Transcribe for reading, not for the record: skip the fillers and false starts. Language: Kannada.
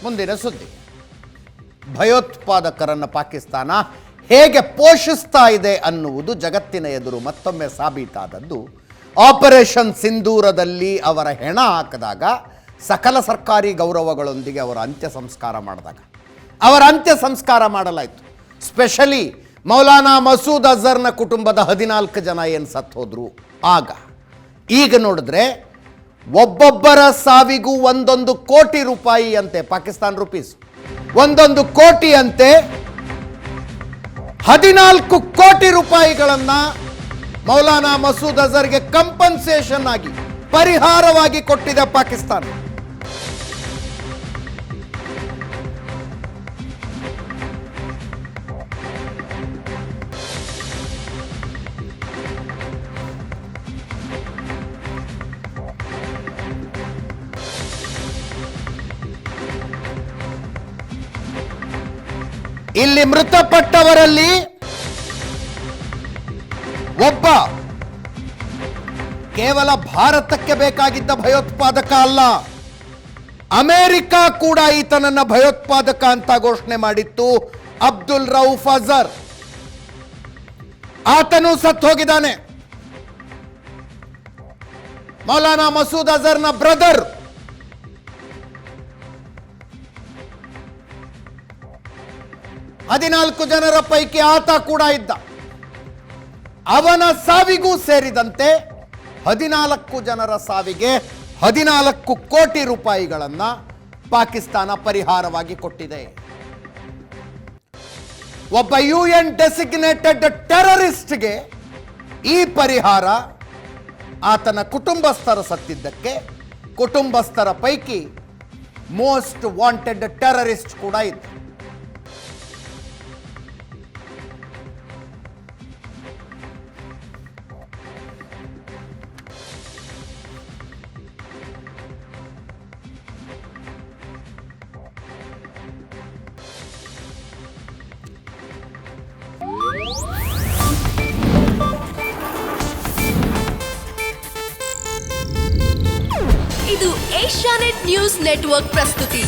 ಮುಂದಿನ ಸುದ್ದಿ, ಭಯೋತ್ಪಾದಕರನ್ನು ಪಾಕಿಸ್ತಾನ ಹೇಗೆ ಪೋಷಿಸ್ತಾ ಇದೆ ಅನ್ನುವುದು ಜಗತ್ತಿನ ಎದುರು ಮತ್ತೊಮ್ಮೆ ಸಾಬೀತಾದದ್ದು ಆಪರೇಷನ್ ಸಿಂಧೂರದಲ್ಲಿ ಅವರ ಹೆಣ ಹಾಕಿದಾಗ, ಸಕಲ ಸರ್ಕಾರಿ ಗೌರವಗಳೊಂದಿಗೆ ಅವರ ಅಂತ್ಯ ಸಂಸ್ಕಾರ ಮಾಡಿದಾಗ. ಅವರ ಅಂತ್ಯ ಸಂಸ್ಕಾರ ಮಾಡಲಾಯಿತು. ಸ್ಪೆಷಲಿ ಮೌಲಾನಾ ಮಸೂದ್ ಅಜರ್ನ ಕುಟುಂಬದ 14 ಜನ ಏನು ಸತ್ತು ಹೋದ್ರು ಆಗ. ಈಗ ನೋಡಿದ್ರೆ ಒಬ್ಬೊಬ್ಬರ ಸಾವಿಗೂ 1 ಕೋಟಿ ರೂಪಾಯಿ ಅಂತೆ, ಪಾಕಿಸ್ತಾನ್ ರುಪೀಸ್ 1 ಕೋಟಿ ಅಂತೆ, 14 ಕೋಟಿ ರೂಪಾಯಿಗಳನ್ನು ಮೌಲಾನಾ ಮಸೂದ್ ಅಜರ್ಗೆ ಕಂಪನ್ಸೇಷನ್ ಆಗಿ, ಪರಿಹಾರವಾಗಿ ಕೊಟ್ಟಿದೆ ಪಾಕಿಸ್ತಾನ. ಇಲ್ಲಿ ಮೃತಪಟ್ಟವರಲ್ಲಿ ಒಬ್ಬ ಕೇವಲ ಭಾರತಕ್ಕೆ ಬೇಕಾಗಿದ್ದ ಭಯೋತ್ಪಾದಕ ಅಲ್ಲ, ಅಮೆರಿಕ ಕೂಡ ಈತನನ್ನ ಭಯೋತ್ಪಾದಕ ಅಂತ ಘೋಷಣೆ ಮಾಡಿತ್ತು. ಅಬ್ದುಲ್ ರೌಫ್ ಅಜರ್, ಆತನು ಸತ್ತು ಹೋಗಿದ್ದಾನೆ. ಮೌಲಾನಾ ಮಸೂದ್ ಅಜರ್ನ ಬ್ರದರ್. ಹದಿನಾಲ್ಕು ಜನರ ಪೈಕಿ ಆತ ಕೂಡ ಇದ್ದ. ಅವನ ಸಾವಿಗೂ ಸೇರಿದಂತೆ 14 ಜನರ ಸಾವಿಗೆ 14 ಕೋಟಿ ರೂಪಾಯಿಗಳನ್ನು ಪಾಕಿಸ್ತಾನ ಪರಿಹಾರವಾಗಿ ಕೊಟ್ಟಿದೆ. ಒಬ್ಬ UN ಡೆಸಿಗ್ನೇಟೆಡ್ ಟೆರರಿಸ್ಟ್ಗೆ ಈ ಪರಿಹಾರ ಆತನ ಕುಟುಂಬಸ್ಥರ ಸತ್ತಿದ್ದಕ್ಕೆ, ಕುಟುಂಬಸ್ಥರ ಪೈಕಿ ಮೋಸ್ಟ್ ವಾಂಟೆಡ್ ಟೆರರಿಸ್ಟ್ ಕೂಡ ಇದ್ದ. ಇದು ಏಷ್ಯಾನೆಟ್ ನ್ಯೂಸ್ ನೆಟ್ವರ್ಕ್ ಪ್ರಸ್ತುತಿ.